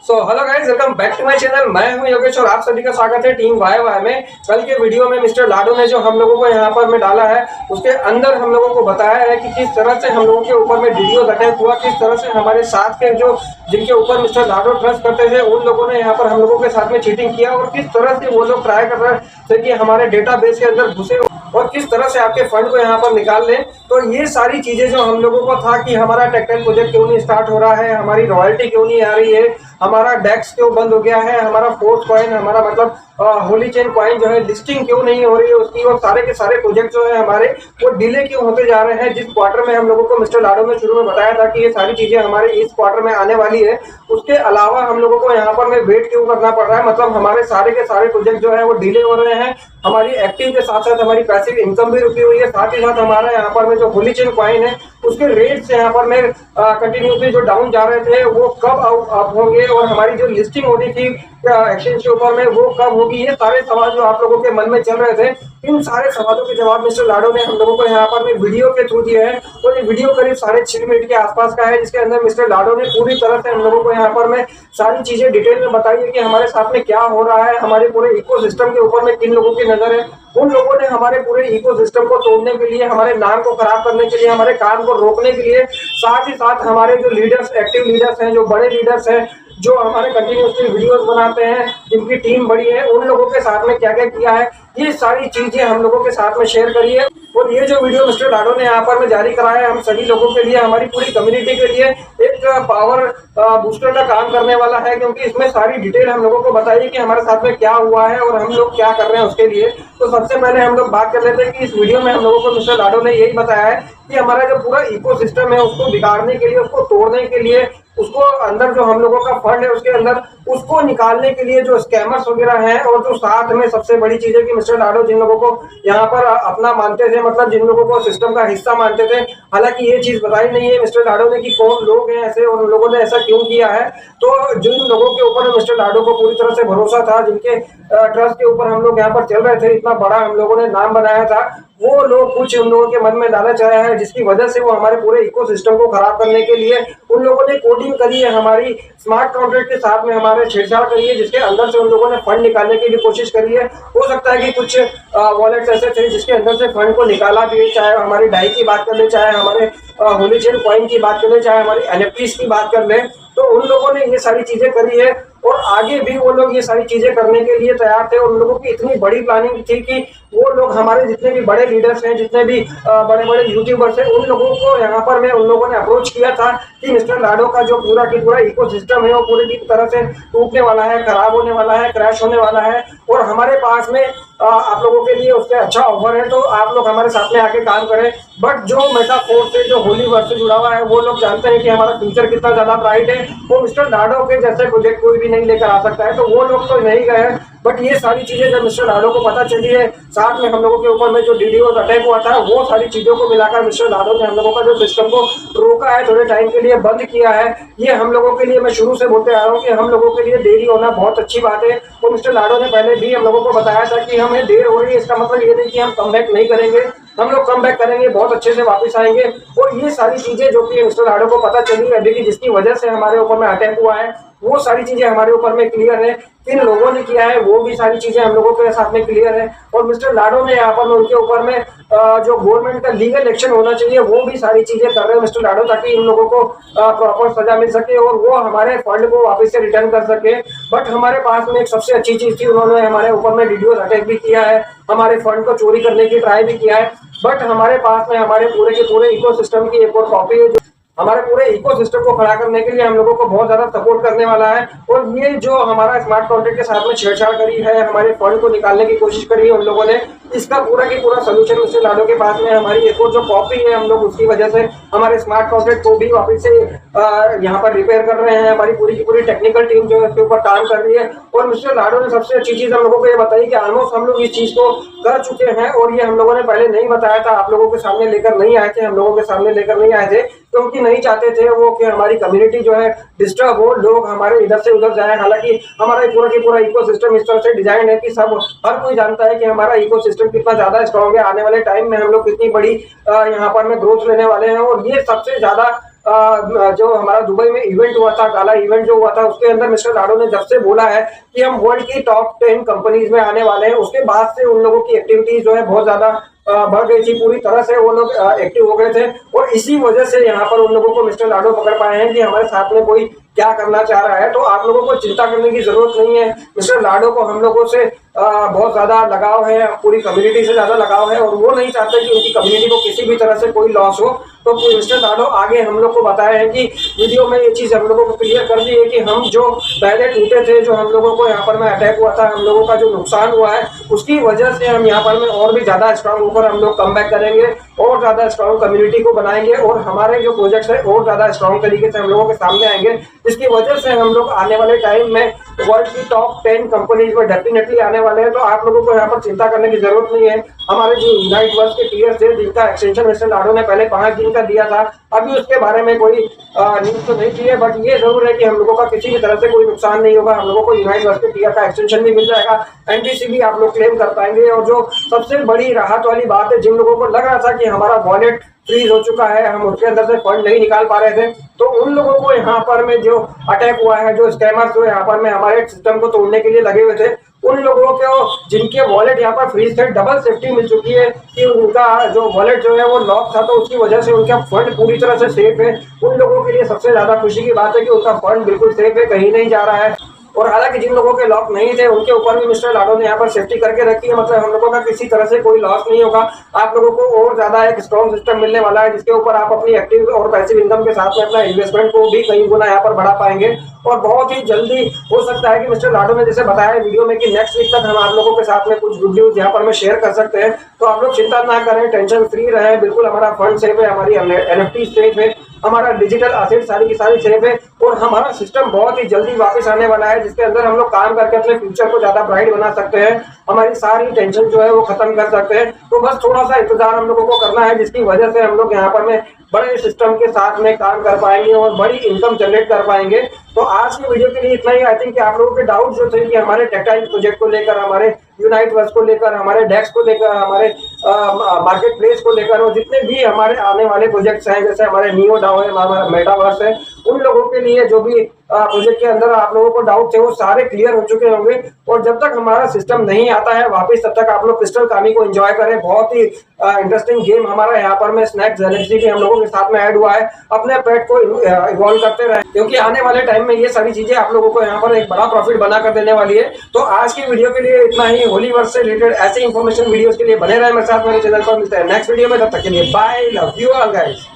Hello guys, welcome back to my channel. मैं हूं योगेश और आप सभी का स्वागत है टीम वाई वाई में। कल के वीडियो में मिस्टर लाडो ने जो हम लोगों को यहां पर में डाला है, उसके अंदर हम लोगों को बताया है कि किस तरह से हम लोगों के ऊपर में वीडियो अटैक हुआ, किस तरह से हमारे साथ के जो जिनके ऊपर मिस्टर लाडो ट्रस्ट करते थे उन लोगों ने यहाँ पर हम लोगों के साथ में चीटिंग किया और किस तरह से वो लोग ट्राई कर रहे थे कि हमारे डेटाबेस के अंदर घुसे और किस तरह से आपके फंड को यहाँ पर निकाल लें। तो ये सारी चीजें जो हम लोगों को था कि हमारा टेक्टाइल प्रोजेक्ट क्यों नहीं स्टार्ट हो रहा है, हमारी रॉयल्टी क्यों नहीं आ रही है, हमारा डेक्स क्यों बंद हो गया है, हमारा फोर्थ कॉइन, हमारा मतलब होली चेन कॉइन जो है लिस्टिंग क्यों नहीं हो रही है उसकी, और सारे के सारे प्रोजेक्ट जो है हमारे वो डिले क्यों होते जा रहे हैं। जिस क्वार्टर में हम लोगों को मिस्टर लाडो ने शुरू में बताया था कि ये सारी चीजें हमारे इस क्वार्टर में आने वाली है, उसके अलावा हम लोगों को यहाँ पर में वेट क्यों करना पड़ रहा है। मतलब हमारे सारे के सारे प्रोजेक्ट जो है वो डिले हो रहे हैं, हमारी एक्टिव के साथ साथ हमारी पैसिव इनकम भी रुकी हुई है, साथ ही साथ हमारा यहाँ पर में जो होली चेन कॉइन है उसके रेट से यहाँ पर में कंटिन्यूसली जो डाउन जा रहे थे वो कब अप होंगे, और हमारी जो लिस्टिंग होनी थी एक्सचेंज के ऊपर में वो कब होगी। ये सारे सवाल जो आप लोगों के मन में चल रहे थे, इन सारे सवालों के जवाब मिस्टर लाडो ने हम लोगों को यहाँ पर में वीडियो के थ्रू दिए हैं। और ये वीडियो करीब 6.5 मिनट के आसपास का है, जिसके अंदर मिस्टर लाडो ने पूरी तरह से हम लोगों को यहाँ पर में सारी चीजें डिटेल में बताई है कि हमारे साथ में क्या हो रहा है, हमारे पूरे इकोसिस्टम के ऊपर में किन लोगों की नजर है। उन लोगों ने हमारे पूरे इकोसिस्टम को तोड़ने के लिए, हमारे नाम को खराब करने के लिए, हमारे काम को रोकने के लिए, साथ ही साथ हमारे जो लीडर्स, एक्टिव लीडर्स हैं, जो बड़े लीडर्स हैं, जो हमारे कंटिन्यूसली वीडियोस बनाते हैं, जिनकी टीम बड़ी है, उन लोगों के साथ में क्या क्या किया है, ये सारी चीजें हम लोगों के साथ में शेयर करी है। और ये जो वीडियो मिस्टर लाडो ने यहाँ पर में जारी कराया है, हम सभी लोगों के लिए, हमारी पूरी कम्युनिटी के लिए एक पावर बूस्टर का काम करने वाला है, क्योंकि इसमें सारी डिटेल हम लोगों को बताइए कि हमारे साथ में क्या हुआ है और हम लोग क्या कर रहे हैं उसके लिए। तो सबसे पहले हम लोग बात कर लेते हैं कि इस वीडियो में हम लोगों को मिस्टर लाडो ने यही बताया है कि हमारा जो पूरा इकोसिस्टम है उसको बिगाड़ने के लिए, उसको तोड़ने के लिए, उसको अंदर जो हम लोगों का फंड है उसके अंदर उसको निकालने के लिए जो स्कैमर्स वगैरह हैं, और जो साथ में सबसे बड़ी चीज है कि मिस्टर लाडो जिन लोगों को यहाँ पर अपना मानते थे, मतलब जिन लोगों को सिस्टम का हिस्सा मानते थे, हालांकि ये चीज बताई नहीं है मिस्टर लाडो ने कि कौन लोग हैं ऐसे और उन लोगों ने ऐसा क्यों किया है। तो जिन लोगों के ऊपर मिस्टर लाडो को पूरी तरह से भरोसा था, जिनके ट्रस्ट के ऊपर हम लोग यहाँ पर चल रहे थे, इतना बड़ा हम लोगों ने नाम बनाया था, वो लोग कुछ उन लोगों के मन में लालच आया है, जिसकी वजह से वो हमारे पूरे इकोसिस्टम को खराब करने के लिए उन लोगों ने कोडिंग करी है, हमारी स्मार्ट कॉन्ट्रैक्ट के साथ में हमारे छेड़छाड़ करी है, जिसके अंदर से उन लोगों ने फंड निकालने की भी कोशिश करी है। हो सकता है कि कुछ वॉलेट्स ऐसे थे जिसके अंदर से फंड को निकाला भी, चाहे हमारी डाई की बात कर ले, चाहे हमारे होली चेन कॉइन की बात कर ले, चाहे हमारी एनएफटीज की बात कर ले, तो उन लोगों ने ये सारी चीजें करी है और आगे भी वो लोग ये सारी चीजें करने के लिए तैयार थे। उन लोगों की इतनी बड़ी प्लानिंग थी कि वो लोग हमारे जितने भी बड़े लीडर्स हैं, जितने भी बड़े बड़े यूट्यूबर्स हैं, उन लोगों को यहाँ पर मैं उन लोगों ने अप्रोच किया था कि मिस्टर लाडो का जो पूरा की पूरा इकोसिस्टम है वो पूरी की तरह से टूटने वाला है, खराब होने वाला है, क्रैश होने वाला है, और हमारे पास में आप लोगों के लिए उससे अच्छा ऑफर है, तो आप लोग हमारे साथ में आके काम करें। बट जो मेटाफोर से, जो होली वर्ड से जुड़ा हुआ है, वो लोग जानते हैं कि हमारा फ्यूचर कितना ज्यादा ब्राइट है, वो मिस्टर लाडो के जैसे प्रोजेक्ट कोई भी नहीं लेकर आ सकता है, तो वो लोग तो नहीं गए। बट ये सारी चीजें जब मिस्टर लाडो को पता चली है, साथ में हम लोगों के ऊपर में जो डीडीओ अटैक हुआ था, वो सारी चीजों को मिलाकर मिस्टर लाडो ने हम लोगों का जो सिस्टम को रोका है, थोड़े टाइम के लिए बंद किया है। ये हम लोगों के लिए, मैं शुरू से बोलते आ रहा हूँ कि हम लोगों के लिए देरी होना बहुत अच्छी बात है। तो मिस्टर लाडो ने पहले भी हम लोगों को बताया था कि हमें देर हो रही है, इसका मतलब ये नहीं कि हम कम बैक नहीं करेंगे, हम लोग कम बैक करेंगे, बहुत अच्छे से वापस आएंगे। और ये सारी चीजें जो कि मिस्टर लाडो को पता चली है अभी की, जिसकी वजह से हमारे ऊपर में अटैक हुआ है, वो सारी चीजें हमारे ऊपर में क्लियर है। किन लोगों ने किया है वो भी सारी चीजें हम लोगों के साथ में क्लियर है। और मिस्टर लाडो ने यहाँ पर उनके ऊपर में जो गवर्नमेंट का लीगल एक्शन होना चाहिए वो भी सारी चीजें कर रहे हैं मिस्टर लाडो, ताकि इन लोगों को प्रॉपर सजा मिल सके और वो हमारे फंड को वापस से रिटर्न कर सके। बट हमारे पास में एक सबसे अच्छी चीज थी, उन्होंने हमारे ऊपर में डीडीओ अटैक भी किया है, हमारे फंड को चोरी करने की ट्राई भी किया है। बट हमारे पास में हमारे पूरे के पूरे इकोसिस्टम की एक और कॉपी है, हमारे पूरे इकोसिस्टम को खड़ा करने के लिए हम लोगों को बहुत ज्यादा सपोर्ट करने वाला है। और ये जो हमारा स्मार्ट कॉन्ट्रैक्ट के साथ में छेड़छाड़ करी है, हमारे फंड को निकालने की कोशिश करी है उन लोगों ने, इसका पूरा की पूरा सोल्यूशन मिस्टर लाडो के पास में हमारी एक और जो कॉपी है, हम लोग उसकी वजह से हमारे स्मार्ट कॉन्ट्रैक्ट को भी वापस से यहाँ पर रिपेयर कर रहे हैं। हमारी पूरी की पूरी टेक्निकल टीम जो है उसके ऊपर काम कर रही है। और मिस्टर लाडो ने सबसे अच्छी चीज हम लोगों को ये बताई कि ऑलमोस्ट हम लोग इस चीज को कर चुके हैं, और ये हम लोगों ने पहले नहीं बताया था, आप लोगों के सामने लेकर नहीं आए थे, हम लोगों के सामने लेकर नहीं आए थे क्योंकि नहीं चाहते थे वो कि हमारी कम्युनिटी जो है डिस्टर्ब हो, लोग हमारे इधर से उधर जाए। हालांकि हमारा पूरा की पूरा इकोसिस्टम इस तरह से डिजाइन है कि सब हर कोई जानता है कि हमारा इकोसिस्टम कितना ज्यादा स्ट्रॉन्ग है, आने वाले टाइम में हम लोग कितनी बड़ी यहाँ पर में ग्रोथ लेने वाले हैं। और ये सबसे ज्यादा जो हमारा दुबई में इवेंट हुआ था, गाला इवेंट जो हुआ था, उसके अंदर मिस्टर लाडो ने जब से बोला है कि हम वर्ल्ड की टॉप 10 कंपनीज में आने वाले हैं, उसके बाद से उन लोगों की एक्टिविटीज जो है बहुत ज्यादा बढ़ गई थी। पूरी तरह से वो लोग एक्टिव हो गए थे और इसी वजह से यहाँ पर उन लोगों को मिस्टर लाडो पकड़ पाए हैं कि हमारे साथ में कोई क्या करना चाह रहा है। तो आप लोगों को चिंता करने की जरूरत नहीं है। मिस्टर लाडो को हम लोगों से बहुत ज्यादा लगाव है, पूरी कम्युनिटी से ज्यादा लगाव है और वो नहीं चाहते कि उनकी कम्युनिटी को किसी भी तरह से कोई लॉस हो। तो मिस्टर लाडो आगे हम लोग को बताया है कि वीडियो में ये चीज हम लोगों को क्लियर कर दी है कि हम जो पहले टूटे थे, जो हम लोगों को यहाँ पर में अटैक हुआ था, हम लोगों का जो नुकसान हुआ है, उसकी वजह से हम यहाँ पर में और भी ज्यादा स्ट्रांग होकर हम लोग कम बैक करेंगे और ज्यादा स्ट्रांग कम्युनिटी को बनाएंगे और हमारे जो प्रोजेक्ट्स है और ज्यादा स्ट्रांग तरीके से हम लोगों के सामने आएंगे। इसकी वजह से हम लोग आने वाले टाइम में वर्ल्ड की टॉप 10 कंपनीज में डेफिनेटली आने वाले हैं। तो आप लोगों को यहाँ पर चिंता करने की जरूरत नहीं है। हमारे जो यूनाइट वर्स के टीयर्स थे, जिनका एक्सटेंशन मिस्टर लाडो ने पहले 5 दिन का दिया था, अभी उसके बारे में कोई न्यूज तो नहीं की है, बट ये जरूर है कि हम लोगों का किसी भी तरह से कोई नुकसान नहीं होगा। हम लोगों को यूनाइट वर्स के टीयर का एक्सटेंशन भी मिल जाएगा, एनटीसी भी आप लोग क्लेम कर पाएंगे। और जो सबसे बड़ी राहत वाली बात है, जिन लोगों को लग रहा था कि हमारा वॉलेट फ्रीज हो चुका है, हम उसके अंदर से फंड नहीं निकाल पा रहे थे, तो उन लोगों को यहाँ पर में जो अटैक हुआ है, जो स्कैमर्स जो यहाँ पर में हमारे सिस्टम को तोड़ने के लिए लगे हुए थे, उन लोगों को जिनके वॉलेट यहाँ पर फ्रीज थे, डबल सेफ्टी मिल चुकी है कि उनका जो वॉलेट जो है वो लॉक था, तो उसकी वजह से उनका फंड पूरी तरह से सेफ है। उन लोगों के लिए सबसे ज्यादा खुशी की बात है कि उनका फंड बिल्कुल सेफ है, कहीं नहीं जा रहा है। और हालांकि जिन लोगों के लॉक नहीं थे, उनके ऊपर भी मिस्टर लाडो ने यहाँ पर सेफ्टी करके रखी है, मतलब हम लोगों का किसी तरह से कोई लॉस नहीं होगा। आप लोगों को और ज्यादा एक स्ट्रॉन्ग सिस्टम मिलने वाला है, जिसके ऊपर आप अपनी एक्टिव और पैसिव इनकम के साथ में अपना इन्वेस्टमेंट को भी कई गुना यहाँ पर बढ़ा पाएंगे। और बहुत ही जल्दी हो सकता है कि मिस्टर लाडो ने जैसे बताया वीडियो में कि नेक्स्ट वीक तक हम आप लोगों के साथ में कुछ गुड न्यूज यहाँ पर में शेयर कर सकते हैं। तो आप लोग चिंता ना करें, टेंशन फ्री रहे, बिल्कुल हमारा फंड सेफ है, हमारी एनएफटी सेफ है, हमारा डिजिटल असेट सारी की सारी सेफ है और हमारा सिस्टम बहुत ही जल्दी वापस आने वाला है, जिसके अंदर हम लोग काम करके अपने फ्यूचर को ज्यादा ब्राइट बना सकते हैं, हमारी सारी टेंशन जो है वो खत्म कर सकते हैं। तो बस थोड़ा सा इंतजार हम लोगों को करना है, जिसकी वजह से हम लोग यहाँ पर में बड़े सिस्टम के साथ में काम कर पाएंगे और बड़ी इनकम जनरेट कर पाएंगे। तो आज की वीडियो के लिए इतना ही। आई थिंक कि आप लोगों के डाउट जो थे कि हमारे टेक्टाइल प्रोजेक्ट को लेकर, हमारे यूनाइट वर्स को लेकर, हमारे डेक्स को लेकर, हमारे मार्केट प्लेस को लेकर और जितने भी हमारे आने वाले प्रोजेक्ट्स हैं, जैसे हमारे नियो डाओ है, हमारा मेटावर्स है, उन लोगों के लिए जो भी प्रोजेक्ट के अंदर आप लोगों को डाउट थे वो सारे क्लियर हो चुके होंगे। और जब तक हमारा सिस्टम नहीं आता है वापस, तब तक आप लोग क्रिस्टल कामी को एंजॉय करें। बहुत ही इंटरेस्टिंग गेम हमारा यहाँ पर में स्नैक गैलेक्सी के हम लोगों के साथ में ऐड हुआ है। अपने पेट को इवॉल्व करते रहे, क्योंकि आने वाले टाइम में ये सारी चीजें आप लोगों को यहाँ पर एक बड़ा प्रॉफिट बना कर देने वाली है। तो आज की वीडियो के लिए इतना ही। होली वर्स से रिलेटेड ऐसे इन्फॉर्मेशन वीडियोस के लिए बने रहे मेरे साथ मेरे चैनल पर। मिलते हैं नेक्स्ट वीडियो में, तब तक के लिए bye, love you all guys.